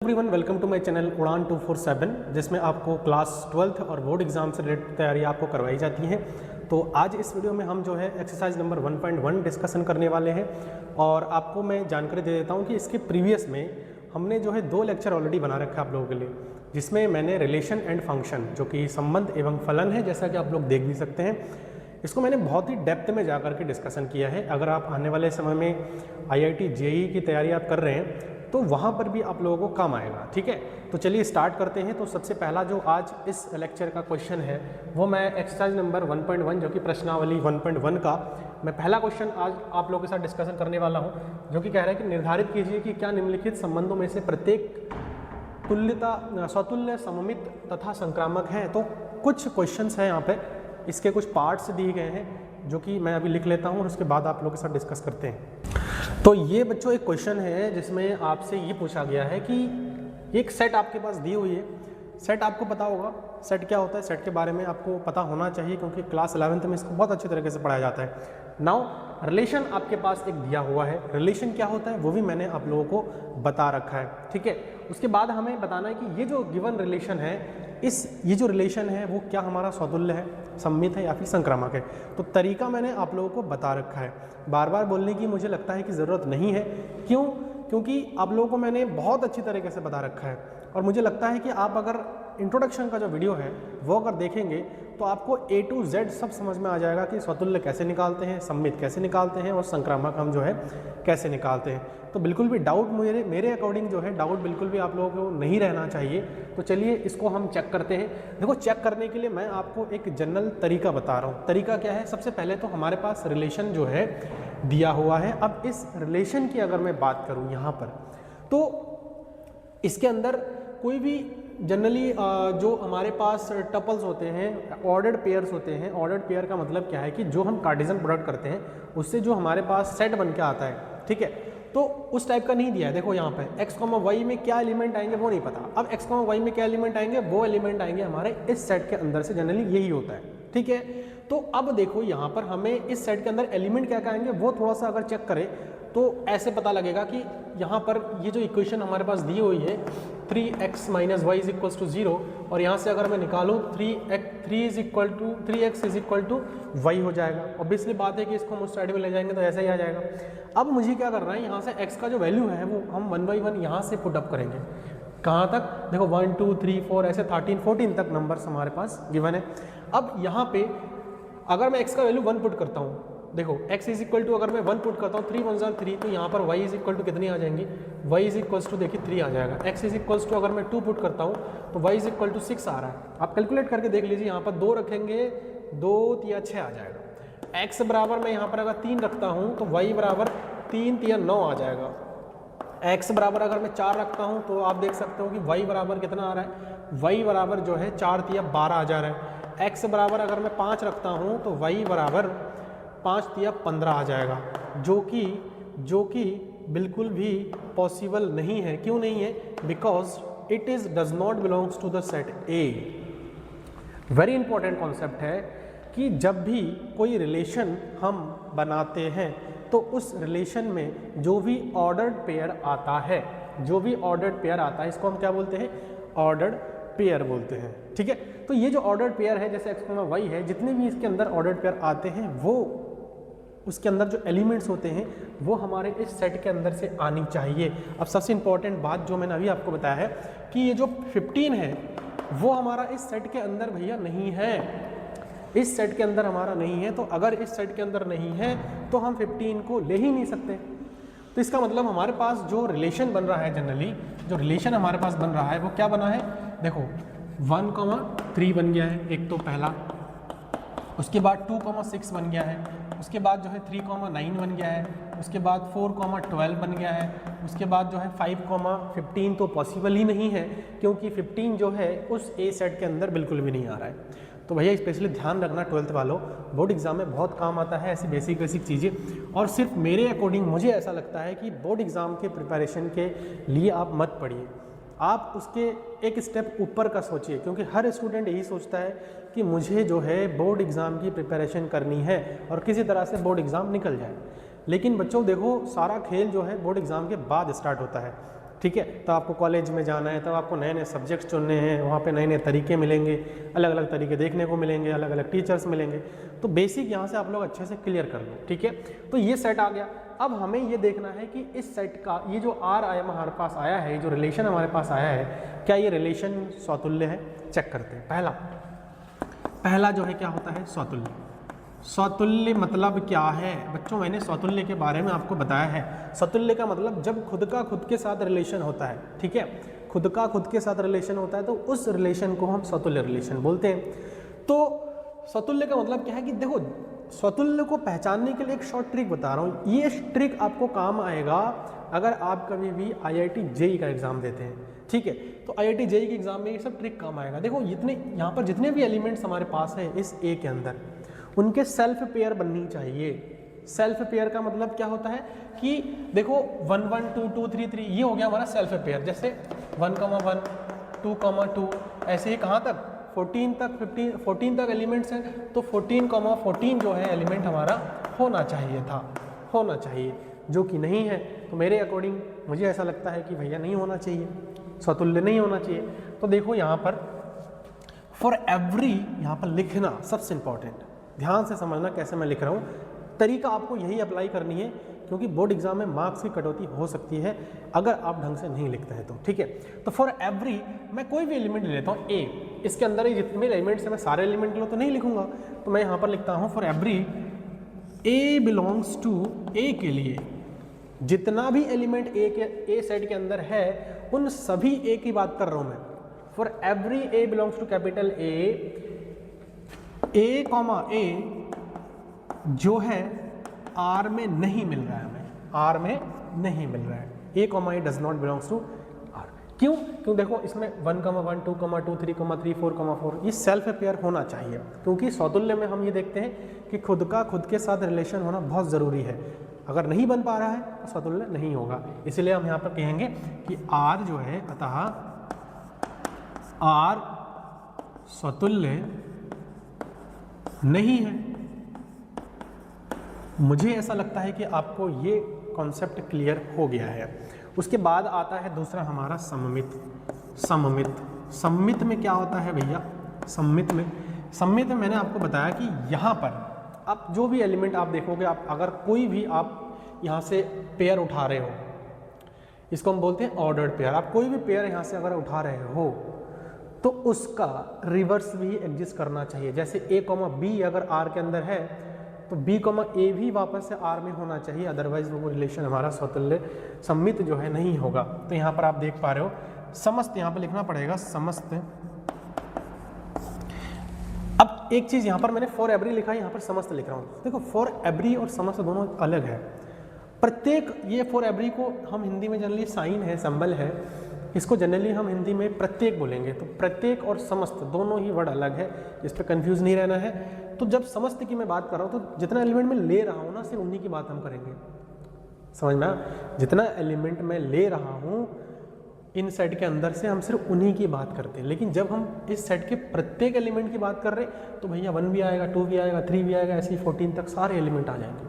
Everyone welcome to my channel Udaan 247 जिसमें आपको class 12th और बोर्ड एग्जाम से रिलेटेड तैयारी आपको करवाई जाती है। तो आज इस वीडियो में हम जो है एक्सरसाइज नंबर 1.1 डिस्कशन करने वाले हैं और आपको मैं जानकारी दे देता हूं कि इसके प्रीवियस में हमने जो है 2 लेक्चर ऑलरेडी बना रखा है आप लोगों के लिए, जिसमें मैंने रिलेशन एंड फंक्शन जो कि संबंध एवं फलन है, जैसा कि आप लोग देख भी सकते हैं, इसको मैंने बहुत ही डेप्थ में जाकर के डिस्कशन किया है। अगर आप आने वाले समय में IIT JEE की तैयारी आप कर रहे हैं तो वहाँ पर भी आप लोगों को काम आएगा। ठीक है, तो चलिए स्टार्ट करते हैं। तो सबसे पहला जो आज इस लेक्चर का क्वेश्चन है वो मैं एक्सरसाइज नंबर 1.1 जो कि प्रश्नावली 1.1 का मैं पहला क्वेश्चन आज आप लोगों के साथ डिस्कशन करने वाला हूँ, जो कि कह रहा है कि निर्धारित कीजिए कि क्या निम्नलिखित संबंधों में से प्रत्येक स्वतुल्य, सममित तथा संक्रामक है। तो कुछ क्वेश्चंस हैं यहाँ पे, इसके कुछ पार्ट्स दिए गए हैं जो कि मैं अभी लिख लेता हूँ और उसके बाद आप लोगों के साथ डिस्कस करते हैं। तो ये बच्चों एक क्वेश्चन है जिसमें आपसे ये पूछा गया है कि एक सेट आपके पास दी हुई है। सेट आपको पता होगा, सेट क्या होता है, सेट के बारे में आपको पता होना चाहिए क्योंकि क्लास 11th में इसको बहुत अच्छे तरीके से पढ़ाया जाता है। नाउ रिलेशन आपके पास एक दिया हुआ है, रिलेशन क्या होता है वो भी मैंने आप लोगों को बता रखा है। ठीक है, उसके बाद हमें बताना है कि ये जो गिवन रिलेशन है, ये जो रिलेशन है वो क्या हमारा स्वतुल्य है, सममित है या फिर संक्रामक है। तो तरीका मैंने आप लोगों को बता रखा है, बार बार बोलने की मुझे लगता है कि ज़रूरत नहीं है। क्यों? क्योंकि आप लोगों को मैंने बहुत अच्छी तरीके से बता रखा है और मुझे लगता है कि आप अगर इंट्रोडक्शन का जो वीडियो है वो अगर देखेंगे तो आपको A to Z सब समझ में आ जाएगा कि स्वतुल्य कैसे निकालते हैं, सममित कैसे निकालते हैं और संक्रामक हम जो है कैसे निकालते हैं। तो बिल्कुल भी डाउट मेरे अकॉर्डिंग जो है डाउट बिल्कुल भी आप लोगों को नहीं रहना चाहिए। तो चलिए इसको हम चेक करते हैं। देखो, चेक करने के लिए मैं आपको एक जनरल तरीका बता रहा हूँ। तरीका क्या है? सबसे पहले तो हमारे पास रिलेशन जो है दिया हुआ है। अब इस रिलेशन की अगर मैं बात करूँ यहाँ पर, तो इसके अंदर कोई भी जनरली जो हमारे पास टपल्स होते हैं, ऑर्डर्ड पेयर्स होते हैं। ऑर्डर्ड पेयर का मतलब क्या है कि जो हम कार्टेशियन प्रोडक्ट करते हैं उससे जो हमारे पास सेट बन के आता है, ठीक है, तो उस टाइप का नहीं दिया है। देखो यहाँ पे x, y में क्या एलिमेंट आएंगे वो नहीं पता। अब x, y में क्या एलिमेंट आएंगे, वो एलिमेंट आएंगे हमारे इस सेट के अंदर से, जनरली यही होता है। ठीक है, तो अब देखो यहाँ पर हमें इस सेट के अंदर एलिमेंट क्या क्या आएंगे वो थोड़ा सा अगर चेक करें तो ऐसे पता लगेगा कि यहाँ पर ये जो इक्वेशन हमारे पास दी हुई है 3x - y = 0, और यहाँ से अगर मैं निकालूँ 3x = y हो जाएगा। ऑब्वियसली बात है कि इसको हम उस साइड में ले जाएंगे तो ऐसा ही आ जाएगा। अब मुझे क्या करना है, यहाँ से x का जो वैल्यू है वो हम 1 by 1 यहाँ से पुट अप करेंगे। कहाँ तक? देखो 1 2 3 4 ऐसे 13 14 तक नंबर्स हमारे पास गिवन है। अब यहाँ पे अगर मैं x का वैल्यू 1 पुट करता हूँ, देखो x = अगर मैं 1 पुट करता हूँ 3 1 3, तो यहाँ पर y = कितनी आ जाएंगी, y = देखिए 3 आ जाएगा। x = अगर मैं 2 पुट करता हूँ तो y = 6 आ रहा है। आप कैलकुलेट करके देख लीजिए, यहाँ पर 2 रखेंगे 2 या 6 आ जाएगा। x बराबर मैं यहाँ पर अगर 3 रखता हूँ तो y बराबर 3 या 9 आ जाएगा। x बराबर अगर मैं 4 रखता हूँ तो आप देख सकते हो कि y बराबर कितना आ रहा है, y बराबर जो है 4 या 12 आ जा रहा है। x बराबर अगर मैं 5 रखता हूँ तो y बराबर 5 या 15 आ जाएगा, जो कि बिल्कुल भी पॉसिबल नहीं है। क्यों नहीं है? Because it is does not belongs to the set A. Very important concept है कि जब भी कोई रिलेशन हम बनाते हैं तो उस रिलेशन में जो भी ऑर्डर्ड पेयर आता है, इसको हम क्या बोलते हैं? ऑर्डर्ड पेयर बोलते हैं। ठीक है, तो ये जो ऑर्डर्ड पेयर है, जैसे x, y है, जितने भी इसके अंदर ऑर्डर्ड पेयर आते हैं वो उसके अंदर जो एलिमेंट्स होते हैं वो हमारे इस सेट के अंदर से आनी चाहिए। अब सबसे इंपॉर्टेंट बात जो मैंने अभी आपको बताया है कि ये जो 15 है वो हमारा इस सेट के अंदर भैया नहीं है, इस सेट के अंदर हमारा नहीं है। तो अगर इस सेट के अंदर नहीं है तो हम 15 को ले ही नहीं सकते। तो इसका मतलब हमारे पास जो रिलेशन बन रहा है, जनरली जो रिलेशन हमारे पास बन रहा है वो क्या बना है? देखो 1, 3 बन गया है एक तो पहला, उसके बाद 2, 6 बन गया है, उसके बाद जो है 3, 9 बन गया है, उसके बाद 4, 12 बन गया है, उसके बाद जो है 5, 15 तो पॉसिबल ही नहीं है क्योंकि 15 जो है उस ए सेट के अंदर बिल्कुल भी नहीं आ रहा है। तो भैया स्पेशली ध्यान रखना, 12th वालों, बोर्ड एग्जाम में बहुत काम आता है ऐसी बेसिक चीज़ें। और सिर्फ मेरे अकॉर्डिंग मुझे ऐसा लगता है कि बोर्ड एग्ज़ाम के प्रिपरेशन के लिए आप मत पढ़िए, आप उसके एक स्टेप ऊपर का सोचिए, क्योंकि हर स्टूडेंट यही सोचता है कि मुझे जो है बोर्ड एग्ज़ाम की प्रिपरेशन करनी है और किसी तरह से बोर्ड एग्ज़ाम निकल जाए। लेकिन बच्चों देखो, सारा खेल जो है बोर्ड एग्ज़ाम के बाद स्टार्ट होता है। ठीक है। तो आपको कॉलेज में जाना है, तब आपको नए नए सब्जेक्ट्स चुनने हैं, वहाँ पे नए नए तरीके मिलेंगे, अलग अलग तरीके देखने को मिलेंगे, अलग अलग टीचर्स मिलेंगे। तो बेसिक यहाँ से आप लोग अच्छे से क्लियर कर लो, ठीक है। तो ये सेट आ गया। अब हमें ये देखना है कि इस सेट का ये जो आर आया हमारे पास आया है, जो रिलेशन हमारे पास आया है, क्या ये रिलेशन स्वतुल्य है? चेक करते हैं। पहला जो है क्या होता है? स्वतुल्य। स्वतुल्य मतलब क्या है बच्चों? मैंने स्वतुल्य के बारे में आपको बताया है। स्वतुल्य का मतलब जब खुद का खुद के साथ रिलेशन होता है, ठीक है, खुद का खुद के साथ रिलेशन होता है तो उस रिलेशन को हम स्वतुल्य रिलेशन बोलते हैं। तो स्वतुल्य का मतलब क्या है कि देखो, स्वतुल्य को पहचानने के लिए एक शॉर्ट ट्रिक बता रहा हूँ। ये ट्रिक आपको काम आएगा अगर आप कभी भी IIT JEE का एग्जाम देते हैं, ठीक है। तो IIT JEE के एग्जाम में ये सब ट्रिक काम आएगा। देखो यहाँ पर जितने भी एलिमेंट्स हमारे पास है इस A के अंदर, उनके सेल्फ पेयर बननी चाहिए। सेल्फ पेयर का मतलब क्या होता है कि देखो 1 1 2 2 3 3 ये हो गया हमारा सेल्फ पेयर। जैसे 1 1 2 2 ऐसे ही कहाँ तक 14 तक 14 तक एलिमेंट्स हैं। तो 14 जो है एलिमेंट हमारा होना चाहिए, जो कि नहीं है। तो मेरे अकॉर्डिंग मुझे ऐसा लगता है कि भैया नहीं होना चाहिए, स्वतुल्य नहीं होना चाहिए। तो देखो यहाँ पर फॉर एवरी, यहाँ पर लिखना सबसे इंपॉर्टेंट, ध्यान से समझना कैसे मैं लिख रहा हूँ। तरीका आपको यही अप्लाई करनी है, क्योंकि बोर्ड एग्जाम में मार्क्स की कटौती हो सकती है अगर आप ढंग से नहीं लिखते हैं तो, ठीक है। तो फॉर एवरी मैं कोई भी एलिमेंट ले लेता हूँ A, इसके अंदर ही जितने एलिमेंट्स हैं मैं सारे एलिमेंट लो तो नहीं लिखूंगा। तो मैं यहाँ पर लिखता हूँ for every A belongs to A के लिए जितना भी एलिमेंट A सेट के अंदर है उन सभी A की बात कर रहा हूँ मैं। For every A belongs to capital A जो है R में नहीं मिल रहा है, हमें R में नहीं मिल रहा है। A does not belongs to R। क्यों देखो इसमें 1 1 2 2 3 3 4 4 ये सेल्फ पेयर होना चाहिए, क्योंकि स्वतुल्य में हम ये देखते हैं कि खुद का खुद के साथ रिलेशन होना बहुत ज़रूरी है। अगर नहीं बन पा रहा है तो स्वतुल्य नहीं होगा। इसलिए हम यहाँ पर कहेंगे कि R जो है, अतः R स्वतुल्य नहीं है। मुझे ऐसा लगता है कि आपको ये कॉन्सेप्ट क्लियर हो गया है। उसके बाद आता है दूसरा हमारा सममित में क्या होता है भैया? सममित में मैंने आपको बताया कि यहाँ पर आप जो भी एलिमेंट आप देखोगे, आप अगर कोई भी आप यहाँ से पेयर उठा रहे हो, इसको हम बोलते हैं ऑर्डर्ड पेयर। आप कोई भी पेयर यहाँ से अगर उठा रहे हो तो उसका रिवर्स भी एग्जिस्ट करना चाहिए। जैसे A, B अगर R के अंदर है तो B, A भी वापस से R में होना चाहिए, अदरवाइज वो रिलेशन हमारा स्वतुल्य सम्मित जो है नहीं होगा। तो यहाँ पर आप देख पा रहे हो समस्त, यहाँ पर लिखना पड़ेगा समस्त। अब एक चीज़ यहाँ पर मैंने फॉर एवरी लिखा है, यहाँ पर समस्त लिख रहा हूँ। देखो फॉर एवरी और समस्त दोनों अलग है। प्रत्येक, ये फॉर एवरी को हम हिंदी में जनरली साइन है, सिंबल है, इसको जनरली हम हिंदी में प्रत्येक बोलेंगे। तो प्रत्येक और समस्त दोनों ही वर्ड अलग है, इस पर कंफ्यूज नहीं रहना है। तो जब समस्त की मैं बात कर रहा हूँ तो जितना एलिमेंट मैं ले रहा हूँ ना, सिर्फ उन्हीं की बात हम करेंगे। समझ में आया? जितना एलिमेंट मैं ले रहा हूँ इन सेट के अंदर से हम सिर्फ उन्हीं की बात करते हैं। लेकिन जब हम इस सेट के प्रत्येक एलिमेंट की बात कर रहे हैं तो भैया 1 भी आएगा, 2 भी आएगा, 3 भी आएगा, ऐसे ही 14 तक सारे एलिमेंट आ जाएंगे।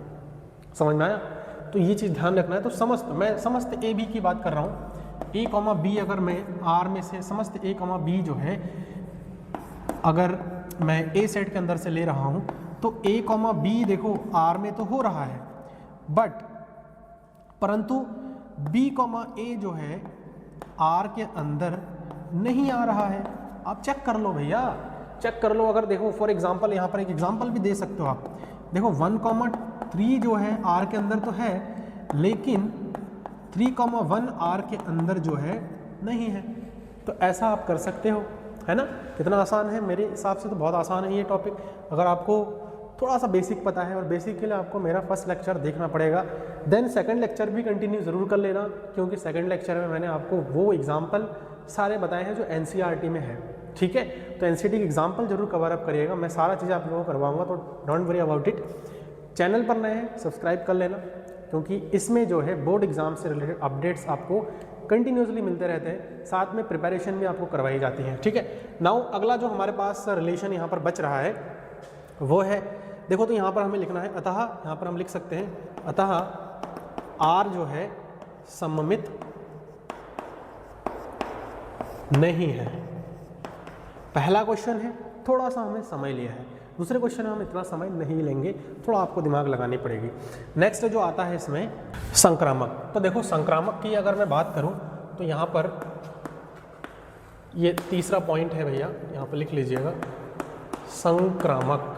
समझ में आया? तो ये चीज़ ध्यान रखना है। तो समस्त, मैं समस्त A B की बात कर रहा हूँ। A, B अगर मैं R में से समस्त A, B जो है अगर मैं A सेट के अंदर से ले रहा हूँ तो A, B देखो R में तो हो रहा है, बट परंतु B, A जो है R के अंदर नहीं आ रहा है। आप चेक कर लो भैया, चेक कर लो। अगर देखो फॉर एग्जांपल, यहाँ पर एक एग्जांपल भी दे सकते हो आप। देखो 1, 3 जो है R के अंदर तो है, लेकिन 3, 1 R के अंदर जो है नहीं है। तो ऐसा आप कर सकते हो, है ना? कितना आसान है, मेरे हिसाब से तो बहुत आसान है ये टॉपिक। अगर आपको थोड़ा सा बेसिक पता है, और बेसिक के लिए आपको मेरा फर्स्ट लेक्चर देखना पड़ेगा, देन सेकंड लेक्चर भी कंटिन्यू ज़रूर कर लेना, क्योंकि सेकंड लेक्चर में मैंने आपको वो एग्जाम्पल सारे बताए हैं जो NCERT में है, ठीक है? तो NCERT की एग्जाम्पल जरूर कवर अप करिएगा। मैं सारा चीज़ आप लोगों को करवाऊँगा, तो don't worry about it. Channel पर नए हैं सब्सक्राइब कर लेना, क्योंकि इसमें जो है बोर्ड एग्जाम से रिलेटेड अपडेट्स आपको कंटिन्यूसली मिलते रहते हैं, साथ में प्रिपरेशन भी आपको करवाई जाती है, ठीक है? नाउ अगला जो हमारे पास रिलेशन यहाँ पर बच रहा है वो है, देखो तो यहाँ पर हमें लिखना है अतः, यहाँ पर हम लिख सकते हैं अतः R जो है सममित नहीं है। पहला क्वेश्चन है, थोड़ा सा हमें समय लिया है। दूसरे क्वेश्चन में हम इतना समय नहीं लेंगे, थोड़ा आपको दिमाग लगानी पड़ेगी। नेक्स्ट जो आता है इसमें संक्रामक। तो देखो संक्रामक की अगर मैं बात करूं तो यहाँ पर ये तीसरा पॉइंट है भैया, यहाँ पर लिख लीजिएगा। संक्रामक,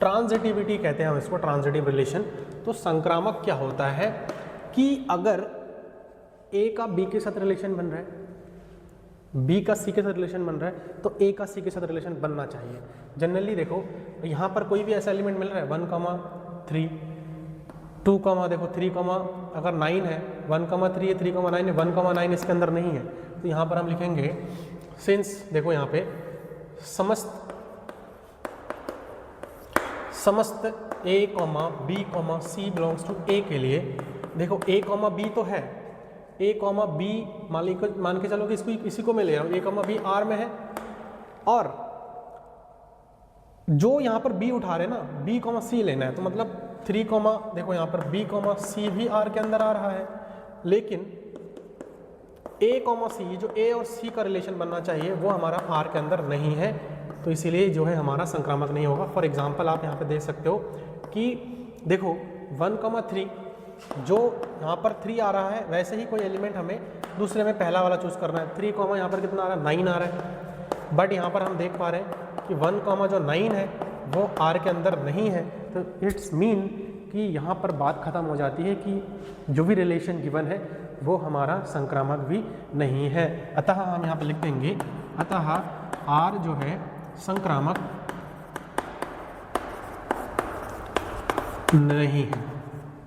ट्रांजिटिविटी कहते हैं हम इसको, ट्रांजिटिव रिलेशन। तो संक्रामक क्या होता है कि अगर ए का बी के साथ रिलेशन बन रहा है, बी का सी के साथ रिलेशन बन रहा है, तो ए का सी के साथ रिलेशन बनना चाहिए। जनरली देखो यहाँ पर कोई भी ऐसा एलिमेंट मिल रहा है 1,3, 2, देखो 3, अगर 9 है, 1,3 है, 3,9 है, 1,9 इसके अंदर नहीं है, तो यहाँ पर हम लिखेंगे सिंस, देखो यहाँ पे समस्त a, b, c belongs to a के लिए, देखो a, b तो है, a, b मान के चलो कि इसी को मैं ले रहा हूँ, a, b R में है, और जो यहाँ पर b उठा रहे हैं ना, b, c लेना है, तो मतलब 3, देखो यहाँ पर b, c भी R के अंदर आ रहा है, लेकिन a, c जो a और c का रिलेशन बनना चाहिए वो हमारा R के अंदर नहीं है, तो इसीलिए जो है हमारा संक्रामक नहीं होगा। फॉर एग्जांपल आप यहाँ पे देख सकते हो कि देखो 1,3 जो यहाँ पर 3 आ रहा है, वैसे ही कोई एलिमेंट हमें दूसरे में पहला वाला चूज करना है। 3, यहाँ पर कितना आ रहा है, 9 आ रहा है, बट यहाँ पर हम देख पा रहे हैं कि 1, जो 9 है वो R के अंदर नहीं है, तो इट्स मीन कि यहाँ पर बात खत्म हो जाती है कि जो भी रिलेशन गिवन है वो हमारा संक्रामक भी नहीं है। अतः हम यहाँ पर लिख देंगे, अतः R जो है संक्रामक नहीं है।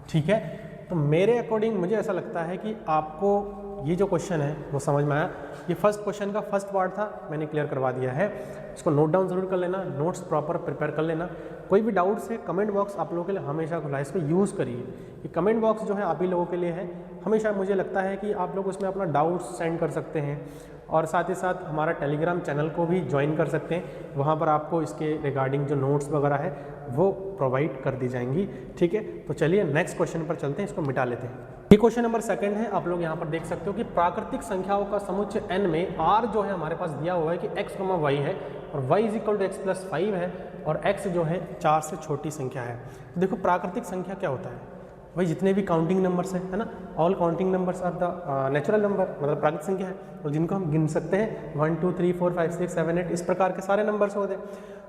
ठीक है, तो मेरे अकॉर्डिंग मुझे ऐसा लगता है कि आपको ये जो क्वेश्चन है वो समझ में आया। ये फर्स्ट क्वेश्चन का फर्स्ट पार्ट था, मैंने क्लियर करवा दिया है। इसको नोट डाउन जरूर कर लेना, नोट्स प्रॉपर प्रिपेयर कर लेना। कोई भी डाउट्स है, कमेंट बॉक्स आप लोगों के लिए हमेशा खुला है, इसको यूज़ करिए। ये कमेंट बॉक्स जो है आप ही लोगों के लिए है, हमेशा मुझे लगता है कि आप लोग उसमें अपना डाउट्स सेंड कर सकते हैं, और साथ ही साथ हमारा टेलीग्राम चैनल को भी ज्वाइन कर सकते हैं। वहाँ पर आपको इसके रिगार्डिंग जो नोट्स वगैरह है वो प्रोवाइड कर दी जाएंगी। ठीक है, तो चलिए नेक्स्ट क्वेश्चन पर चलते हैं, इसको मिटा लेते हैं। ये क्वेश्चन नंबर 2 है। आप लोग यहाँ पर देख सकते हो कि प्राकृतिक संख्याओं का समुच्चय n में r जो है हमारे पास दिया हुआ है कि x, y है, और y = x + 5 है, और x जो है 4 से छोटी संख्या है। तो देखो प्राकृतिक संख्या क्या होता है भाई, जितने भी काउंटिंग नंबर्स है ना, all counting numbers are the natural number, मतलब प्राकृतिक संख्या है, और जिनको हम गिन सकते हैं 1, 2, 3, 4, 5, 6, 7, 8 इस प्रकार के सारे नंबर्स होते हैं।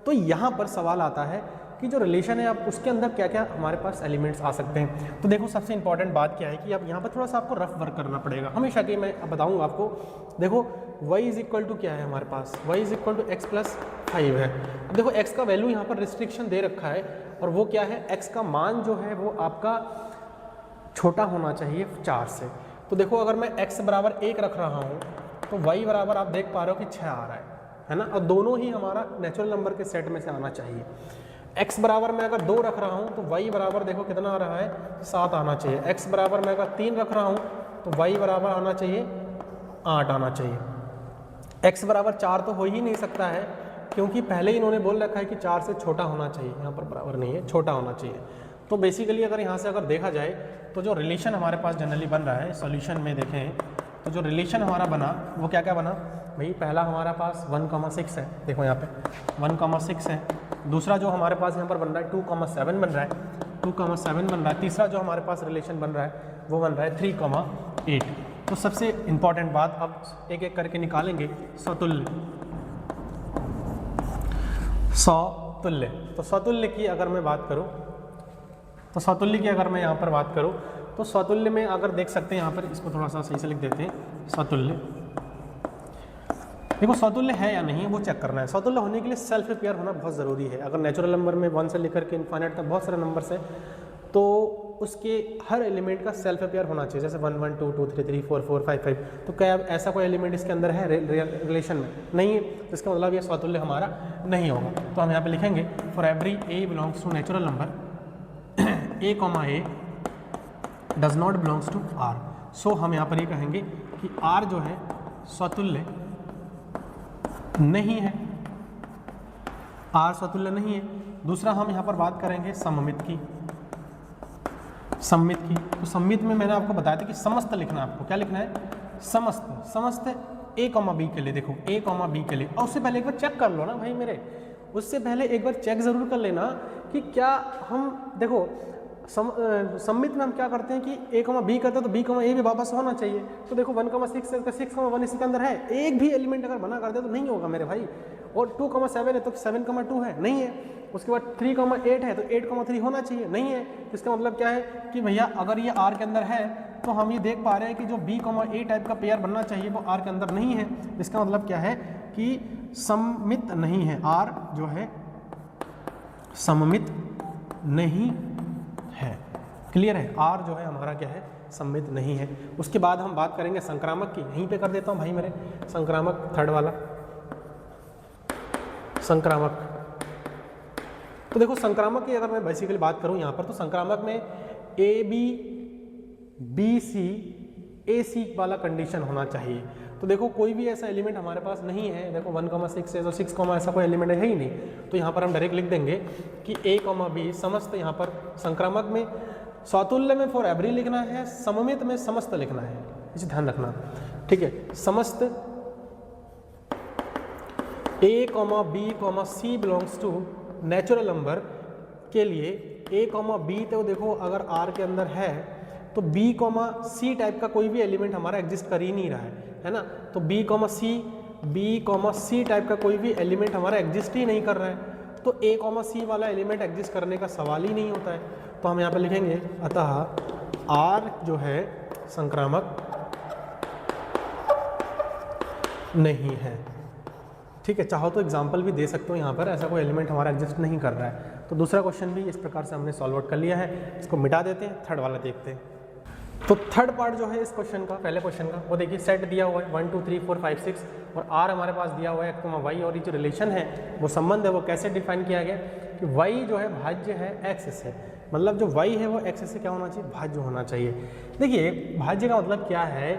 तो यहाँ पर सवाल आता है कि जो रिलेशन है आप उसके अंदर क्या क्या हमारे पास एलिमेंट्स आ सकते हैं। तो देखो सबसे इंपॉर्टेंट बात क्या है कि अब यहाँ पर थोड़ा सा आपको रफ वर्क करना पड़ेगा, हमेशा कि मैं अब बताऊँगा आपको। देखो y = क्या है हमारे पास, y = x + 5 है। अब देखो x का वैल्यू यहाँ पर रिस्ट्रिक्शन दे रखा है, और वो क्या है, x का मान जो है वो आपका छोटा होना चाहिए 4 से। तो देखो अगर मैं x = 1 रख रहा हूँ तो y = आप देख पा रहे हो कि 6 आ रहा है ना, और दोनों ही हमारा नेचुरल नंबर के सेट में से आना चाहिए। x बराबर मैं अगर 2 रख रहा हूँ तो y बराबर देखो कितना आ रहा है, 7 आना चाहिए। x बराबर मैं अगर 3 रख रहा हूँ तो y बराबर आना चाहिए 8 आना चाहिए। x बराबर 4 तो हो ही नहीं सकता है, क्योंकि पहले ही इन्होंने बोल रखा है कि 4 से छोटा होना चाहिए, यहाँ पर बराबर नहीं है, छोटा होना चाहिए। तो बेसिकली अगर यहाँ से अगर देखा जाए तो जो रिलेशन हमारे पास जनरली बन रहा है, सॉल्यूशन में देखें तो जो रिलेशन हमारा बना वो क्या क्या बना भाई, पहला हमारा पास 1,6 है, देखो यहाँ पे 1,6 है। दूसरा जो हमारे पास यहाँ पर बन रहा है 2,7 बन रहा है, 2,7 बन रहा है। तीसरा जो हमारे पास रिलेशन बन रहा है वो बन रहा है 3,8। तो सबसे इंपॉर्टेंट बात अब एक एक करके निकालेंगे, सतुल्य। सतुल्य, तो सतुल्य की अगर मैं बात करूँ तो सतुल्य की अगर मैं यहाँ पर बात करूँ तो सतुल्य में अगर देख सकते हैं यहाँ पर, इसको थोड़ा सा सही से लिख देते हैं। सतुल्य, देखो सतुल्य है या नहीं वो चेक करना है। सतुल्य होने के लिए सेल्फ पेयर होना बहुत ज़रूरी है। अगर नेचुरल नंबर में 1 से लेकर के इनफाइनाइट तक बहुत सारे नंबर्स हैं, तो उसके हर एलिमेंट का सेल्फ पेयर होना चाहिए। जैसे 1, 1, 2, 2, 3, 3, 4, 4, 5, 5। तो क्या ऐसा कोई एलिमेंट इसके अंदर है रिलेशन में? नहीं है, तो इसका मतलब ये सतुल्य हमारा नहीं होगा। तो हम यहाँ पे लिखेंगे for every a belongs to natural number a, does not belongs to r। So हम यहाँ पर ये कहेंगे कि r जो है स्वतुल्य नहीं है, r स्वतुल्य नहीं है। दूसरा हम यहाँ पर बात करेंगे सममित की। सममित की, तो सममित में मैंने आपको बताया था कि समस्त लिखना है, आपको क्या लिखना है, समस्त। समस्त ए कॉमा बी के लिए देखो, ए कॉमा बी के लिए, और उससे पहले एक बार चेक कर लो ना भाई मेरे, उससे पहले एक बार चेक ज़रूर कर लेना कि क्या हम देखो सम्मित में हम क्या करते हैं कि ए कॉमा बी करते हैं तो बी कॉमा ए भी वापस होना चाहिए। तो देखो 1,6 है तो 6,1 इसके अंदर है, एक भी एलिमेंट अगर बना करते तो नहीं होगा मेरे भाई। और 2,7 है तो 7,2 है, नहीं है। उसके बाद 3,8 है तो 8,3 होना चाहिए, नहीं है। तो इसका मतलब क्या है कि भैया अगर ये आर के अंदर है तो हम ये देख पा रहे हैं कि जो बी कॉमा ए टाइप का पेयर बनना चाहिए वो आर के अंदर नहीं है। इसका मतलब क्या है कि सममित नहीं है, आर जो है सममित नहीं है। क्लियर है, आर जो है हमारा क्या है, सममित नहीं है। उसके बाद हम बात करेंगे संक्रामक की, यहीं पे कर देता हूँ भाई मेरे, संक्रामक थर्ड वाला संक्रामक। तो देखो संक्रामक की अगर मैं बेसिकली बात करूँ यहाँ पर, तो संक्रामक में ए बी बी सी ए सी वाला कंडीशन होना चाहिए। तो देखो कोई भी ऐसा एलिमेंट हमारे पास नहीं है, देखो 1,6 है तो 6, ऐसा कोई एलिमेंट है ही नहीं। तो यहाँ पर हम डायरेक्ट लिख देंगे कि ए कॉमा बी समस्त, यहाँ पर संक्रामक में स्वतुल्य में फॉर एवरी लिखना है, सममित में समस्त लिखना है, इसे ध्यान रखना, ठीक है। समस्त A comma B comma C belongs to natural number के लिए ए कॉमा बी, तो देखो अगर आर के अंदर है तो बी कॉमा सी टाइप का कोई भी एलिमेंट हमारा एग्जिस्ट कर ही नहीं रहा है ना। तो बी कॉमा सी टाइप का कोई भी एलिमेंट हमारा एग्जिस्ट ही नहीं कर रहा है, तो ए कॉमा सी वाला एलिमेंट एग्जिस्ट करने का सवाल ही नहीं होता है। तो हम यहाँ पे लिखेंगे अतः आर जो है संक्रामक नहीं है, ठीक है। चाहो तो एग्जाम्पल भी दे सकते हो, यहाँ पर ऐसा कोई एलिमेंट हमारा एग्जिस्ट नहीं कर रहा है। तो दूसरा क्वेश्चन भी इस प्रकार से हमने सॉल्व आउट कर लिया है, इसको मिटा देते हैं, थर्ड वाला देखते हैं। तो थर्ड पार्ट जो है इस क्वेश्चन का, पहले क्वेश्चन का, वो देखिए सेट दिया हुआ है 1 2 3 4 5 6 और आर हमारे पास दिया हुआ है एक्स कॉमा वाई, और ये जो रिलेशन है वो संबंध है वो कैसे डिफाइन किया गया कि वाई जो है भाज्य है एक्स से, मतलब जो वाई है वो एक्स से क्या होना चाहिए, भाज्य होना चाहिए। देखिए भाज्य का मतलब क्या है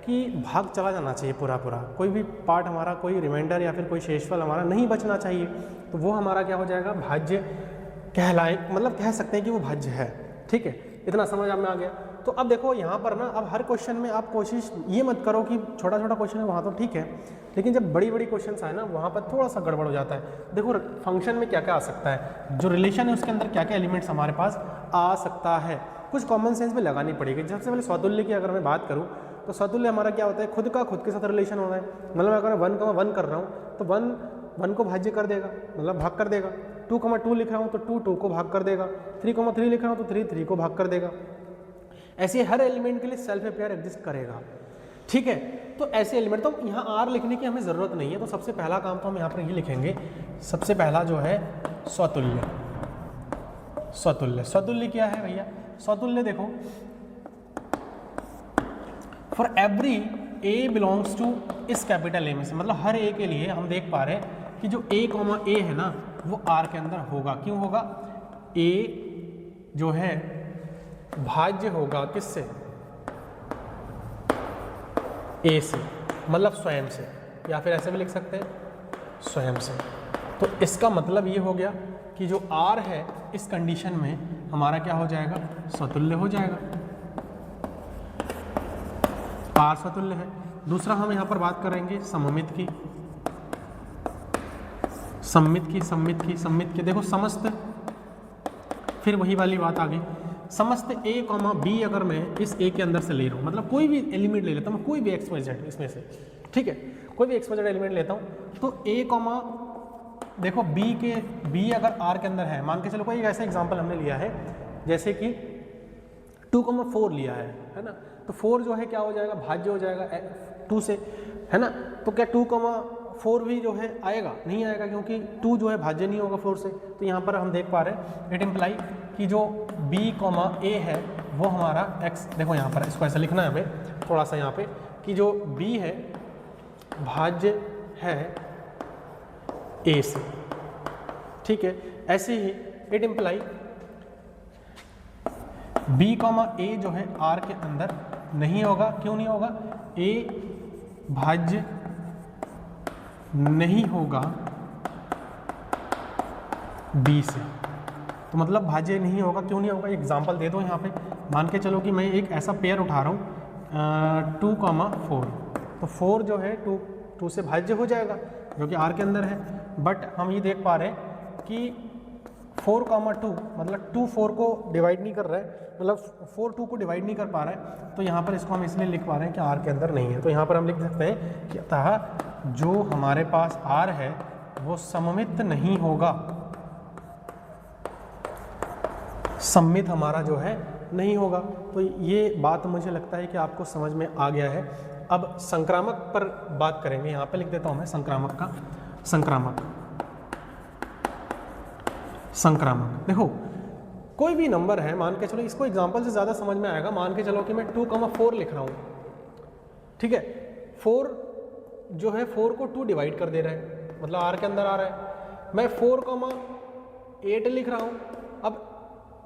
कि भाग चला जाना चाहिए पूरा, कोई भी पार्ट हमारा, कोई रिमाइंडर या फिर कोई शेषफल हमारा नहीं बचना चाहिए, तो वो हमारा क्या हो जाएगा, भाज्य कहलाए, मतलब कह सकते हैं कि वो भाज्य है, ठीक है। इतना समझ में आ गया। तो अब देखो यहाँ पर ना, अब हर क्वेश्चन में आप कोशिश ये मत करो कि छोटा छोटा क्वेश्चन है वहाँ तो ठीक है, लेकिन जब बड़ी बड़ी क्वेश्चन आए ना वहाँ पर थोड़ा सा गड़बड़ हो जाता है। देखो फंक्शन में क्या क्या आ सकता है, जो रिलेशन है उसके अंदर क्या क्या एलिमेंट्स हमारे पास आ सकता है, कुछ कॉमन सेंस में लगानी पड़ेगी। सबसे पहले स्वतुल्य की अगर मैं बात करूँ तो स्वतुल्य हमारा क्या होता है, खुद के साथ रिलेशन होता है। मतलब अगर मैं 1,1 कर रहा हूँ तो 1 को भाज्य कर देगा, मतलब भाग कर देगा। 2,2 लिख रहा हूँ तो 2 को भाग कर देगा। 3,3 लिख रहा हूँ तो 3 को भाग कर देगा। ऐसे हर एलिमेंट के लिए सेल्फ पेयर एग्जिस्ट करेगा, ठीक है। तो ऐसे एलिमेंट, तो यहाँ आर लिखने की हमें ज़रूरत नहीं है, तो सबसे पहला काम तो हम यहाँ पर ये लिखेंगे, सबसे पहला जो है स्वतुल्य। स्वतुल्य क्या है भैया, स्वतुल्य देखो for every A belongs to इस कैपिटल ए में से, मतलब हर ए के लिए हम देख पा रहे हैं कि जो ए कॉमा ए है ना वो आर के अंदर होगा। क्यों होगा, ए जो है भाज्य होगा किससे, ए से, मतलब स्वयं से, या फिर ऐसे भी लिख सकते हैं स्वयं से। तो इसका मतलब ये हो गया कि जो आर है इस कंडीशन में हमारा क्या हो जाएगा, स्वतुल्य हो जाएगा, आर स्वतुल्य है। दूसरा हम यहाँ पर बात करेंगे सममित की, सम्मित की देखो समस्त, फिर वही वाली बात आ गई, समस्त ए कॉमा बी अगर मैं इस ए के अंदर से ले रहा हूँ, मतलब कोई भी एलिमेंट ले लेता हूँ, कोई भी एक्स वाई जेड इसमें से, ठीक है, कोई भी एक्स वाई जेड एलिमेंट लेता हूँ, तो ए कॉमा देखो बी अगर आर के अंदर है, मान के चलो कोई ऐसा एग्जांपल हमने लिया है जैसे कि 2,4 लिया है ना, तो 4 जो है क्या हो जाएगा, भाज्य हो जाएगा 2 से, है ना। तो क्या 2,4 भी जो है आएगा, नहीं आएगा, क्योंकि 2 जो है भाज्य नहीं होगा 4 से। तो यहाँ पर हम देख पा रहे हैं इट इम्प्लाई कि जो b कॉमा ए है वो हमारा x, देखो यहाँ पर इसको ऐसा लिखना है हमें थोड़ा सा यहाँ पे, कि जो b है भाज्य है a से, ठीक है। ऐसे ही इट इम्प्लाई b कॉमा ए जो है r के अंदर नहीं होगा। क्यों नहीं होगा, a भाज्य नहीं होगा b से, तो मतलब भाज्य नहीं होगा। क्यों नहीं होगा, एग्जाम्पल दे दो यहाँ पे, मान के चलो कि मैं एक ऐसा पेयर उठा रहा हूँ 2,4, तो 4 जो है 2 से भाज्य हो जाएगा जो कि R के अंदर है। बट हम ये देख पा रहे हैं कि 4,2 मतलब 2 4 को डिवाइड नहीं कर रहा है, मतलब 4 2 को डिवाइड नहीं कर पा रहा है। तो यहाँ पर इसको हम इसलिए लिख पा रहे हैं कि R के अंदर नहीं है। तो यहाँ पर हम लिख सकते हैं कि अतः जो हमारे पास R है वो सममित नहीं होगा, सममित हमारा जो है नहीं होगा। तो ये बात मुझे लगता है कि आपको समझ में आ गया है। अब संक्रामक पर बात करेंगे, यहाँ पे लिख देता हूँ मैं संक्रामक का। संक्रामक देखो, कोई भी नंबर है, मान के चलो, इसको एग्जांपल से ज़्यादा समझ में आएगा। मान के चलो कि मैं 2,4 लिख रहा हूँ, ठीक है। 4 जो है 4 को 2 डिवाइड कर दे रहा है, मतलब R के अंदर आ रहा है। मैं 4,8 लिख रहा हूँ। अब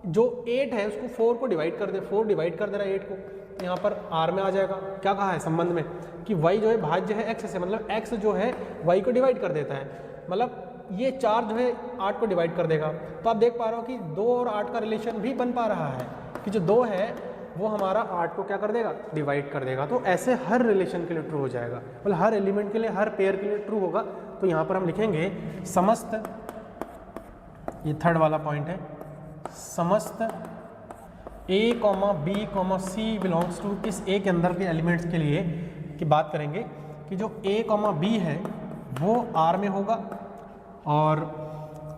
जो 8 है उसको 4 को डिवाइड कर दे, 4 डिवाइड कर दे रहा है 8 को, यहाँ पर R में आ जाएगा। क्या कहा है संबंध में कि y जो है भाज्य है x से, मतलब x जो है y को डिवाइड कर देता है, मतलब ये 4 जो है 8 को डिवाइड कर देगा। तो आप देख पा रहे हो कि 2 और 8 का रिलेशन भी बन पा रहा है कि जो 2 है वो हमारा 8 को क्या कर देगा, डिवाइड कर देगा। तो ऐसे हर रिलेशन के लिए ट्रू हो जाएगा, मतलब हर एलिमेंट के लिए, हर पेयर के लिए ट्रू होगा। तो यहाँ पर हम लिखेंगे समस्त, ये थर्ड वाला पॉइंट है, समस्त a, b, c belongs to, इस a के अंदर के एलिमेंट्स के लिए की बात करेंगे कि जो a, b है वो R में होगा, और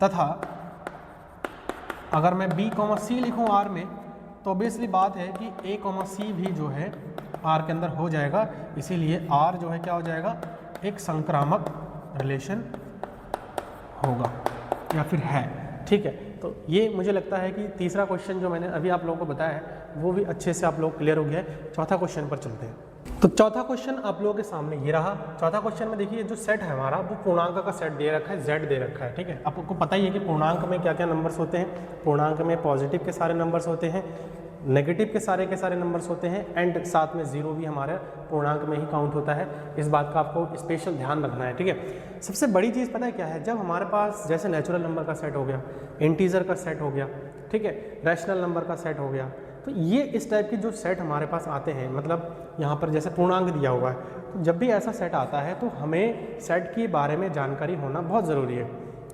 तथा अगर मैं b, c लिखूं R में, तो ऑब्वियसली बात है कि a, c भी जो है R के अंदर हो जाएगा। इसीलिए R जो है क्या हो जाएगा, एक संक्रामक रिलेशन होगा या फिर है, ठीक है। तो ये मुझे लगता है कि तीसरा क्वेश्चन जो मैंने अभी आप लोगों को बताया है वो भी अच्छे से आप लोग क्लियर हो गया है। चौथा क्वेश्चन पर चलते हैं। तो चौथा क्वेश्चन आप लोगों के सामने ये रहा। चौथा क्वेश्चन में देखिए, जो सेट है हमारा वो पूर्णांक का सेट दे रखा है, Z दे रखा है, ठीक है। आपको पता ही है कि पूर्णांक में क्या क्या नंबर्स होते हैं। पूर्णांक में पॉजिटिव के सारे नंबर्स होते हैं, नेगेटिव के सारे नंबर्स होते हैं, एंड साथ में 0 भी हमारे पूर्णांक में ही काउंट होता है। इस बात का आपको स्पेशल ध्यान रखना है, ठीक है। सबसे बड़ी चीज़ पता है क्या है, जब हमारे पास जैसे नेचुरल नंबर का सेट हो गया, इंटीजर का सेट हो गया, ठीक है, रैशनल नंबर का सेट हो गया, तो ये इस टाइप के जो सेट हमारे पास आते हैं, मतलब यहाँ पर जैसे पूर्णांक दिया हुआ है, तो जब भी ऐसा सेट आता है तो हमें सेट के बारे में जानकारी होना बहुत ज़रूरी है,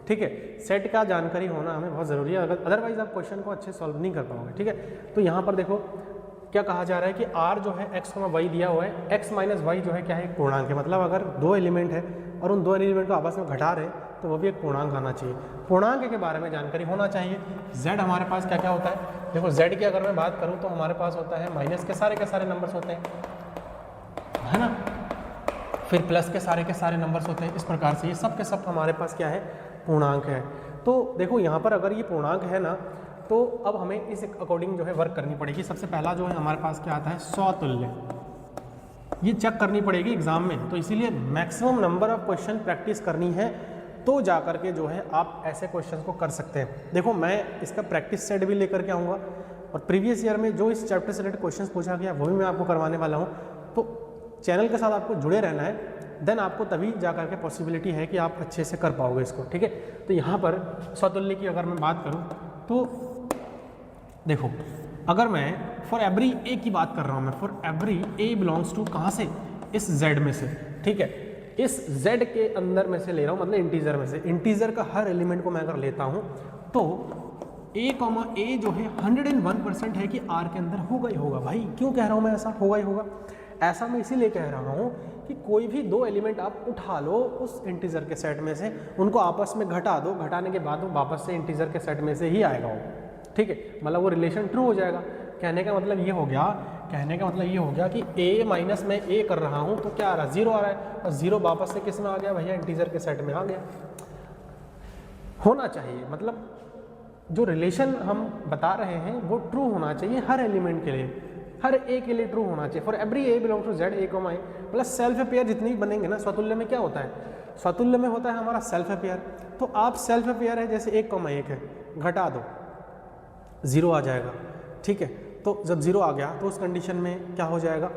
ठीक है। सेट का जानकारी होना हमें बहुत ज़रूरी है, अगर अदरवाइज आप क्वेश्चन को अच्छे सॉल्व नहीं कर पाओगे, ठीक है। तो यहाँ पर देखो क्या कहा जा रहा है कि R जो है x, y दिया हुआ है, x माइनस वाई जो है क्या है, एक पूर्णांक है। मतलब अगर 2 एलिमेंट है और उन 2 एलिमेंट को आपस में घटा रहे तो वो भी एक पूर्णांक आना चाहिए। पूर्णांक के बारे में जानकारी होना चाहिए। Z हमारे पास क्या क्या होता है, देखो Z की अगर मैं बात करूँ तो हमारे पास होता है माइनस के सारे नंबर्स होते हैं, है ना, फिर प्लस के सारे नंबर्स होते हैं। इस प्रकार से ये सब के सब हमारे पास क्या है, पूर्णांक है। तो देखो यहाँ पर अगर ये पूर्णांक है ना, तो अब हमें इस अकॉर्डिंग जो है वर्क करनी पड़ेगी। सबसे पहला जो है हमारे पास क्या आता है, स्वतुल्य, ये चेक करनी पड़ेगी एग्जाम में। तो इसीलिए maximum number of question practice करनी है, तो जा कर के जो है आप ऐसे क्वेश्चन को कर सकते हैं। देखो मैं इसका प्रैक्टिस सेट भी लेकर के आऊँगा, और प्रीवियस ईयर में जो इस चैप्टर से रिलेटेड क्वेश्चन पूछा गया वो भी मैं आपको करवाने वाला हूँ। तो चैनल के साथ आपको जुड़े रहना है, देन आपको तभी जा कर के पॉसिबिलिटी है कि आप अच्छे से कर पाओगे इसको, ठीक है। तो यहाँ पर स्वतुल्य की अगर मैं बात करूँ तो देखो, अगर मैं फॉर एवरी ए की बात कर रहा हूँ, मैं for every A belongs to कहाँ से, इस Z में से, ठीक है, इस Z के अंदर में से ले रहा हूँ, मतलब इंटीजर में से। इंटीजर का हर एलिमेंट को मैं अगर लेता हूँ तो a जो है 101% है कि R के अंदर होगा ही होगा। भाई क्यों कह रहा हूँ मैं ऐसा होगा ही होगा, ऐसा मैं इसीलिए कह रहा हूँ कि कोई भी 2 एलिमेंट आप उठा लो उस इंटीजर के सेट में से, उनको आपस में घटा दो, घटाने के बाद वो वापस से इंटीजर के सेट में से ही आएगा वो, ठीक है, मतलब वो रिलेशन ट्रू हो जाएगा। कहने का मतलब ये हो गया कि a माइनस में a कर रहा हूँ तो क्या आ रहा है, 0 आ रहा है, और 0 वापस से किस में आ गया भैया, इंटीजर के सेट में आ गया। होना चाहिए, मतलब जो रिलेशन हम बता रहे हैं वो ट्रू होना चाहिए हर एलिमेंट के लिए, हर ए के लिए ट्रू होना चाहिए। For every A belong to Z, a, a plus self pair जितनी भी बनेंगे ना, स्वतुल्य में क्या होता है, स्वतुल्य में होता है हमारा सेल्फ पेयर। तो आप सेल्फ पेयर है, जैसे 1,1 है, घटा दो 0 आ जाएगा, ठीक है। तो जब 0 आ गया तो उस कंडीशन में क्या हो जाएगा,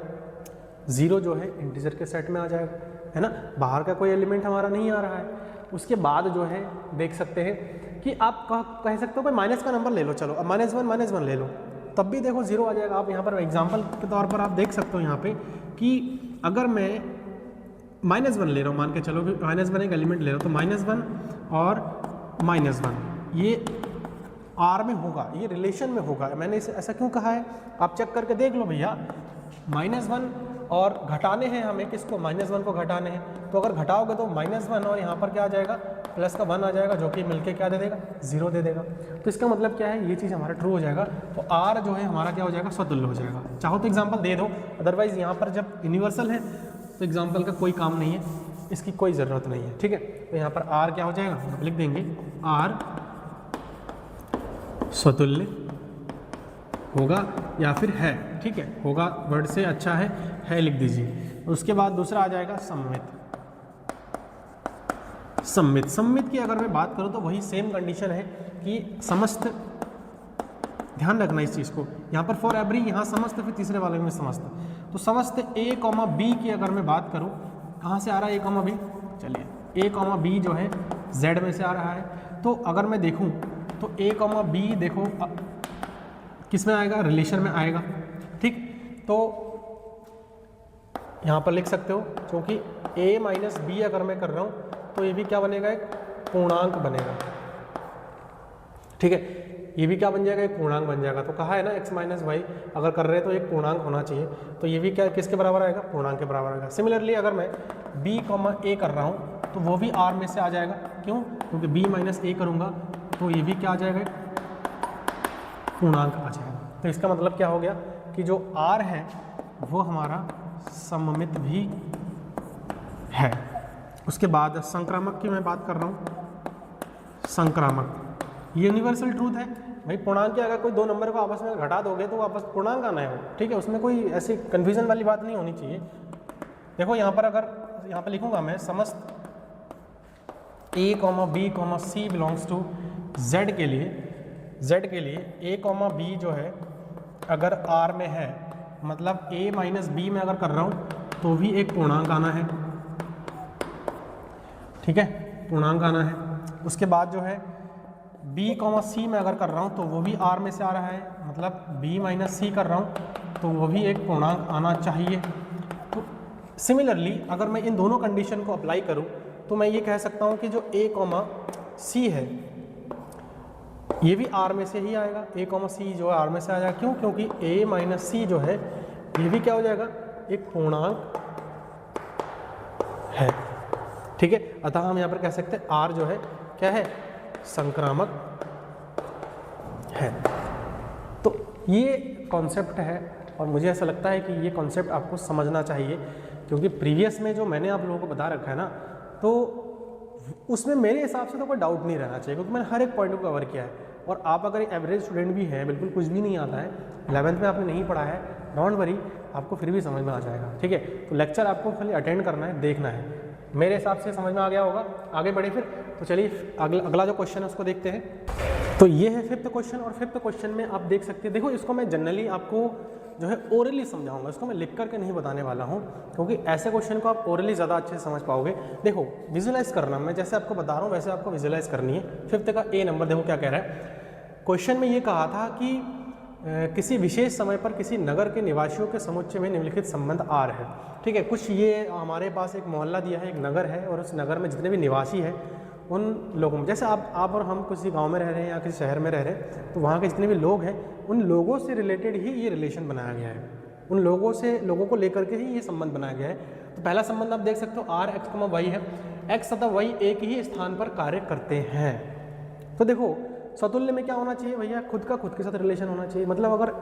0 जो है इंटीजर के सेट में आ जाएगा, है ना, बाहर का कोई एलिमेंट हमारा नहीं आ रहा है। उसके बाद जो है देख सकते हैं कि आप कह सकते हो भाई माइनस का नंबर ले लो, चलो अब -1 ले लो, तब भी देखो 0 आ जाएगा। आप यहाँ पर एग्जाम्पल के तौर पर आप देख सकते हो यहाँ पे कि अगर मैं -1 ले रहा हूँ, मान के चलो कि -1 एक एलिमेंट ले रहा हूँ, तो -1 और -1 ये आर में होगा, ये रिलेशन में होगा। मैंने इसे ऐसा क्यों कहा है, आप चेक करके देख लो भैया। -1 और घटाने हैं हमें, किसको, -1 को घटाने हैं, तो अगर घटाओगे तो -1 और यहाँ पर क्या आ जाएगा, प्लस का 1 आ जाएगा, जो कि मिलके क्या दे देगा, 0 दे देगा। तो इसका मतलब क्या है, ये चीज़ हमारा ट्रू हो जाएगा। तो आर जो है हमारा क्या हो जाएगा, स्वतुल्य हो जाएगा। चाहो तो एग्जाम्पल दे दो, अदरवाइज यहाँ पर जब यूनिवर्सल है तो एग्जाम्पल का कोई काम नहीं है, इसकी कोई ज़रूरत नहीं है, ठीक है। तो यहाँ पर आर क्या हो जाएगा, आप लिख देंगे आर स्वतुल्य होगा या फिर है, ठीक है, होगा वर्ड से अच्छा है लिख दीजिए। उसके बाद दूसरा आ जाएगा सम्मित। सम्मित की अगर मैं बात करूं तो वही सेम कंडीशन है कि समस्त, ध्यान रखना इस चीज़ को, यहाँ पर फॉर एवरी, यहाँ समस्त, फिर तीसरे वाले में समस्त। तो समस्त a, b की अगर मैं बात करूं, कहाँ से आ रहा है a, b, चलिए a, b जो है z में से आ रहा है। तो अगर मैं देखूं तो a, b देखो किस में आएगा, रिलेशन में आएगा, ठीक। तो यहाँ पर लिख सकते हो, क्योंकि a माइनस बी अगर मैं कर रहा हूँ तो ये भी क्या बनेगा, एक पूर्णांक बनेगा, ठीक है। ये भी क्या बन जाएगा, एक पूर्णांक बन जाएगा। तो कहा है ना x माइनस वाई अगर कर रहे हैं तो एक पूर्णांक होना चाहिए, तो ये भी क्या किसके बराबर आएगा, पूर्णांक के बराबर आएगा। सिमिलरली अगर मैं b, a कर रहा हूँ तो वो भी r में से आ जाएगा, क्यों, क्योंकि b माइनस a करूँगा तो ये भी क्या आ जाएगा, पूर्णांक आ जाएगा। तो इसका मतलब क्या हो गया कि जो r है वो हमारा सममित भी है। उसके बाद संक्रामक की मैं बात कर रहा हूँ। संक्रामक ये यूनिवर्सल ट्रूथ है भाई, पूर्णांक के अगर कोई दो नंबर को आपस में घटा दोगे तो वापस पूर्णांक आना है वो, ठीक है, उसमें कोई ऐसी कन्फ्यूजन वाली बात नहीं होनी चाहिए। देखो यहाँ पर अगर यहाँ पर लिखूँगा मैं, समस्त a, b, c belongs to z के लिए a, b जो है अगर r में है, मतलब a माइनस बी में अगर कर रहा हूँ तो भी एक पूर्णांक आना है, ठीक है, पूर्णांक आना है। उसके बाद जो है b, c में अगर कर रहा हूँ तो वो भी r में से आ रहा है, मतलब b माइनस सी कर रहा हूँ तो वो भी एक पूर्णांक आना चाहिए। तो सिमिलरली अगर मैं इन दोनों कंडीशन को अप्लाई करूँ तो मैं ये कह सकता हूँ कि जो a, c है ये भी r में से ही आएगा, a, c जो है r में से आ जाएगा। क्यों, क्योंकि a माइनस सी जो है ये भी क्या हो जाएगा, एक पूर्णांक है, ठीक है। अतः हम यहाँ पर कह सकते हैं r जो है क्या है, संक्रामक है। तो ये कॉन्सेप्ट है और मुझे ऐसा लगता है कि ये कॉन्सेप्ट आपको समझना चाहिए, क्योंकि प्रीवियस में जो मैंने आप लोगों को बता रखा है ना, तो उसमें मेरे हिसाब से तो कोई डाउट नहीं रहना चाहिए, क्योंकि मैंने हर एक पॉइंट को कवर किया है। और आप अगर एक एवरेज स्टूडेंट भी हैं, बिल्कुल कुछ भी नहीं आता है, 11th में आपने नहीं पढ़ा है, डोंट वरी, आपको फिर भी समझ में आ जाएगा, ठीक है। तो लेक्चर आपको खाली अटेंड करना है, देखना है। मेरे हिसाब से समझ में आ गया होगा। आगे बढ़े फिर, तो चलिए अगला जो क्वेश्चन है उसको देखते हैं। तो ये है 5th क्वेश्चन, और 5th क्वेश्चन में आप देख सकते हैं, देखो इसको मैं जनरली आपको जो है ओरली समझाऊंगा, इसको मैं लिख करके नहीं बताने वाला हूँ, क्योंकि ऐसे क्वेश्चन को आप ओरली ज़्यादा अच्छे से समझ पाओगे। देखो विजुलाइज करना, मैं जैसे आपको बता रहा हूँ वैसे आपको विजुलाइज करनी है। 5th का A नंबर देखो क्या कह रहा है। क्वेश्चन में ये कहा था कि किसी विशेष समय पर किसी नगर के निवासियों के समुच्चय में निम्नलिखित संबंध R है, ठीक है। कुछ ये हमारे पास एक मोहल्ला दिया है, एक नगर है, और उस नगर में जितने भी निवासी हैं उन लोगों में, जैसे आप और हम किसी गांव में रह रहे हैं या किसी शहर में रह रहे हैं, तो वहाँ के जितने भी लोग हैं उन लोगों से रिलेटेड ही ये रिलेशन बनाया गया है, उन लोगों को लेकर के ही ये संबंध बनाया गया है। तो पहला संबंध आप देख सकते हो R, x, y है, x तथा y एक ही स्थान पर कार्य करते हैं। तो देखो स्वतुल्य में क्या होना चाहिए भैया, खुद का खुद के साथ रिलेशन होना चाहिए। मतलब अगर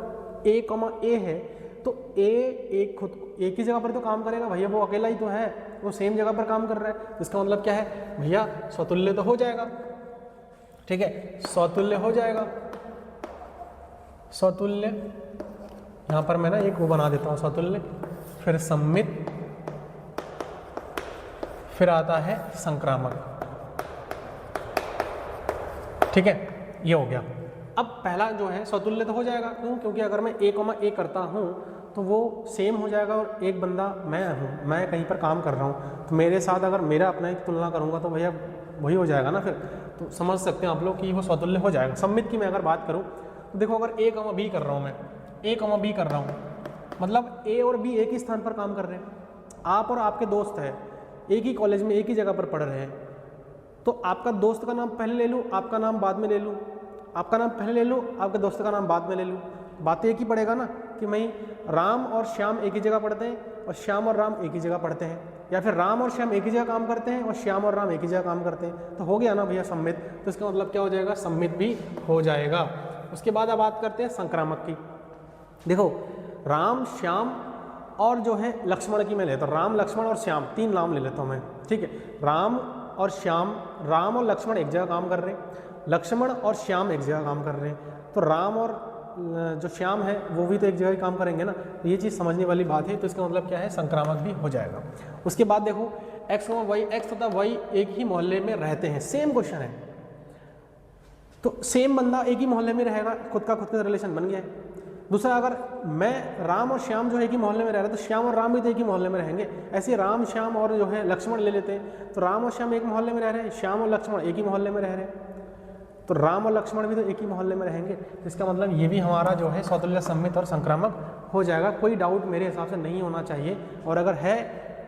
a है तो a एक ही जगह पर तो काम करेगा भैया, वो अकेला ही तो है, वो सेम जगह पर काम कर रहा है। इसका मतलब क्या है भैया, स्वतुल्य तो हो जाएगा, ठीक है, स्वतुल्य हो जाएगा। स्वतुल्य यहाँ पर मैं ना एक वो बना देता हूँ, स्वतुल्य, फिर सम्मित, फिर आता है संक्रामक, ठीक है, ये हो गया। अब पहला जो है स्वतुल्य तो हो जाएगा, क्यों, क्योंकि अगर मैं a करता हूँ तो वो सेम हो जाएगा, और एक बंदा मैं हूँ, मैं कहीं पर काम कर रहा हूँ, तो मेरे साथ अगर मेरा अपना एक तुलना करूँगा तो भैया वही हो जाएगा ना फिर। तो समझ सकते हैं आप लोग कि वो स्वतुल्य हो जाएगा। सम्मित की मैं अगर बात करूँ तो देखो अगर a, b कर रहा हूँ, मैं a, b कर रहा हूँ, मतलब a और b एक ही स्थान पर काम कर रहे हैं। आप और आपके दोस्त हैं, एक ही कॉलेज में एक ही जगह पर पढ़ रहे हैं, तो आपका दोस्त का नाम पहले ले लूँ, आपका नाम बाद में ले लूँ, आपका नाम पहले ले लूँ, आपके दोस्त का नाम बाद में ले लूँ, बात तो एक ही पड़ेगा ना कि भाई राम और श्याम एक ही जगह पढ़ते हैं और श्याम और राम एक ही जगह पढ़ते हैं, या फिर राम और श्याम एक ही जगह काम करते हैं और श्याम और राम एक ही जगह काम करते हैं। तो हो गया ना भैया सम्मित, तो इसका मतलब क्या हो जाएगा, सम्मित भी हो जाएगा। उसके बाद अब बात करते हैं संक्रामक की। देखो राम, श्याम और जो है लक्ष्मण की मैं लेता हूँ, राम, लक्ष्मण और श्याम, 3 नाम ले लेता हूँ मैं, ठीक है। राम और श्याम, राम और लक्ष्मण एक जगह काम कर रहे हैं, लक्ष्मण और श्याम एक जगह काम कर रहे हैं, तो राम और जो श्याम है वो भी तो एक जगह ही काम करेंगे ना, तो ये चीज़ समझने वाली बात है। तो इसका मतलब क्या है, संक्रामक भी हो जाएगा। उसके बाद देखो एक्स और वाई, एक्स तथा वाई एक ही मोहल्ले में रहते हैं, सेम क्वेश्चन है, तो सेम बंदा एक ही मोहल्ले में रहेगा, खुद का रिलेशन बन गया है। दूसरा, अगर मैं राम और श्याम जो है एक ही मोहल्ले में रह रहे हैं, तो श्याम और राम भी तो एक ही मोहल्ले में रहेंगे। ऐसे राम, श्याम और जो है लक्ष्मण ले लेते हैं, तो राम और श्याम एक मोहल्ले में रह रहे हैं, श्याम और लक्ष्मण एक ही मोहल्ले में रह रहे हैं, तो राम और लक्ष्मण भी तो एक ही मोहल्ले में रहेंगे। तो इसका मतलब ये भी हमारा जो है सौतुल्य, सम्मित और संक्रामक हो जाएगा। कोई डाउट मेरे हिसाब से नहीं होना चाहिए, और अगर है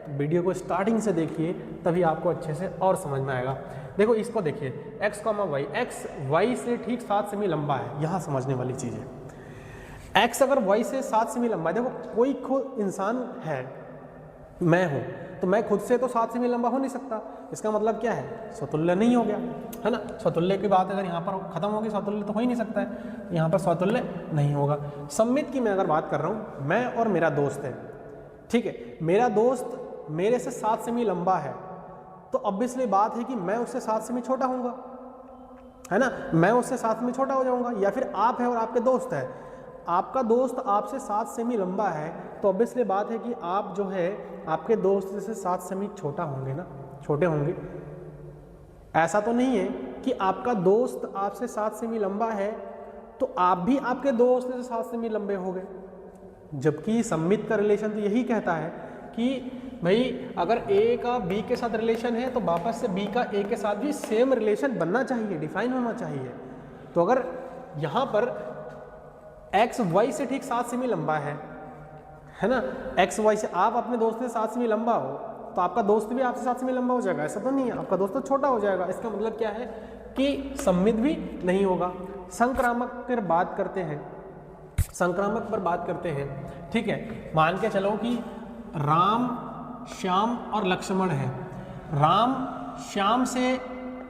तो वीडियो को स्टार्टिंग से देखिए, तभी आपको अच्छे से और समझ में आएगा। देखो इसको देखिए, x, y, x y से ठीक 7 सेमी लंबा है, यहाँ समझने वाली चीज़ है। x अगर y से 7 सेमी लंबा है, देखो कोई खुद इंसान है, मैं हूँ, तो मैं खुद से तो 7 सेमी लंबा हो नहीं सकता, इसका मतलब क्या है, स्वतुल्य नहीं हो गया, है ना। स्वतुल्य की बात अगर यहाँ पर खत्म होगी, स्वतुल्य तो हो ही नहीं सकता है, यहाँ पर स्वतुल्य नहीं होगा। सम्मित की मैं अगर बात कर रहा हूँ, मैं और मेरा दोस्त है, ठीक है, मेरा दोस्त मेरे से 7 सेमी लंबा है, तो ऑब्वियसली बात है कि मैं उससे 7 सेमी छोटा होऊंगा, है ना, मैं उससे 7 सेमी छोटा हो जाऊंगा। या फिर आप है और आपके दोस्त है, आपका दोस्त आपसे 7 सेमी लंबा है, तो ऑब्वियसली बात है कि आप जो है आपके दोस्त से 7 सेमी छोटा होंगे ना, छोटे होंगे। ऐसा तो नहीं है कि आपका दोस्त आपसे 7 सेमी लंबा है तो आप भी आपके दोस्त से 7 सेमी लंबे हो गए, जबकि सम्मित का रिलेशन तो यही कहता है कि भाई अगर ए का बी के साथ रिलेशन है तो वापस से बी का ए के साथ भी सेम रिलेशन बनना चाहिए, डिफाइन होना चाहिए। तो अगर यहाँ पर एक्स वाई से ठीक 7 सेमी लंबा है ना, एक्स वाई से आप अपने दोस्त से 7 सेमी लंबा हो, तो आपका दोस्त भी आपसे 7 सेमी लंबा हो जाएगा, ऐसा तो नहीं है, आपका दोस्त तो छोटा हो जाएगा। इसका मतलब क्या है कि सम्मित भी नहीं होगा। संक्रामक पर बात करते हैं, संक्रामक पर बात करते हैं, ठीक है। मान के चलो कि राम, श्याम और लक्ष्मण है, राम श्याम से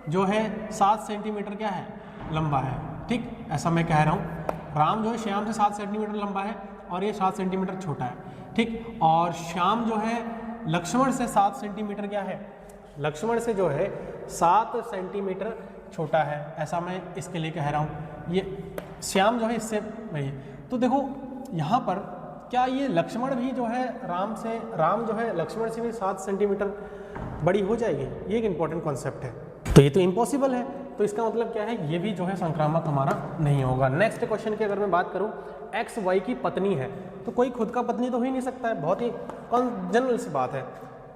जो है 7 सेंटीमीटर क्या है, लंबा है, ठीक, ऐसा मैं कह रहा हूँ। राम जो है श्याम से 7 सेंटीमीटर लंबा है और ये 7 सेंटीमीटर छोटा है, ठीक। और श्याम जो है लक्ष्मण से 7 सेंटीमीटर क्या है, लक्ष्मण से जो है 7 सेंटीमीटर छोटा है, ऐसा मैं इसके लिए कह रहा हूँ। ये श्याम जो है इससे नहीं, तो देखो यहाँ पर क्या ये लक्ष्मण भी जो है राम जो है लक्ष्मण से भी 7 सेंटीमीटर बड़ी हो जाएगी, ये एक इंपॉर्टेंट कॉन्सेप्ट है। तो ये तो इम्पॉसिबल है, तो इसका मतलब क्या है, ये भी जो है संक्रामक हमारा नहीं होगा। नेक्स्ट क्वेश्चन की अगर मैं बात करूँ, एक्स वाई की पत्नी है, तो कोई खुद का पत्नी तो हो ही नहीं सकता है, बहुत ही जनरल सी बात है,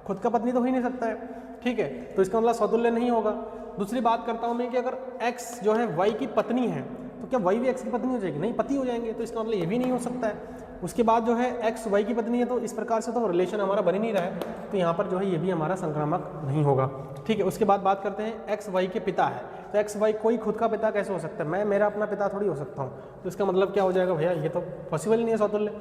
खुद का पत्नी तो हो ही नहीं सकता है, ठीक है, तो इसका मतलब स्वतुल्य नहीं होगा। दूसरी बात करता हूँ मैं कि अगर एक्स जो है वाई की पत्नी है, तो क्या वाई भी एक्स की पत्नी हो जाएगी, नहीं, पति हो जाएंगे, तो इसका मतलब ये भी नहीं हो सकता है। उसके बाद जो है एक्स वाई की पत्नी है, तो इस प्रकार से तो रिलेशन हमारा बन ही नहीं रहा है, तो यहाँ पर जो है ये भी हमारा संक्रामक नहीं होगा, ठीक है। उसके बाद बात करते हैं एक्स वाई के पिता है, तो एक्स वाई कोई खुद का पिता कैसे हो सकता है, मैं मेरा अपना पिता थोड़ी हो सकता हूँ, तो इसका मतलब क्या हो जाएगा भैया, ये तो पॉसिबल ही नहीं है सौतुल्य।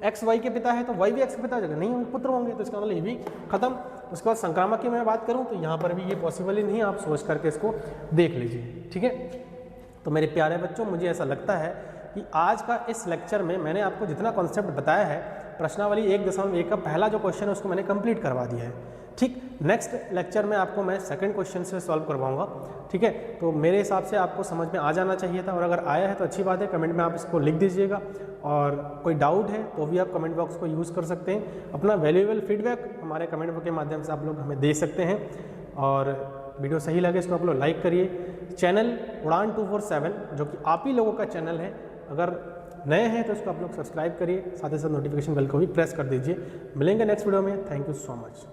एक्स वाई के पिता है तो वाई भी एक्स के पिता हो जाएगा, नहीं होंगे, पुत्र होंगे, तो इसका मतलब ये भी खत्म। उसके बाद संक्रामक की मैं बात करूँ तो यहाँ पर भी ये पॉसिबल ही नहीं है, आप सोच करके इसको देख लीजिए, ठीक है। तो मेरे प्यारे बच्चों, मुझे ऐसा लगता है कि आज का इस लेक्चर में मैंने आपको जितना कॉन्सेप्ट बताया है, प्रश्नावली 1.1 का पहला जो क्वेश्चन है उसको मैंने कंप्लीट करवा दिया है, ठीक। नेक्स्ट लेक्चर में आपको मैं सेकंड क्वेश्चन से सॉल्व करवाऊंगा, ठीक है। तो मेरे हिसाब से आपको समझ में आ जाना चाहिए था, और अगर आया है तो अच्छी बात है, कमेंट में आप इसको लिख दीजिएगा, और कोई डाउट है तो भी आप कमेंट बॉक्स को यूज़ कर सकते हैं। अपना वैल्यूएबल फीडबैक हमारे कमेंट बॉक्स के माध्यम से आप लोग हमें दे सकते हैं, और वीडियो सही लगे इसको आप लोग लाइक करिए। चैनल उड़ान 247 जो कि आप ही लोगों का चैनल है, अगर नए हैं तो इसको आप लोग सब्सक्राइब करिए, साथ ही साथ नोटिफिकेशन बेल को भी प्रेस कर दीजिए। मिलेंगे नेक्स्ट वीडियो में, थैंक यू सो मच।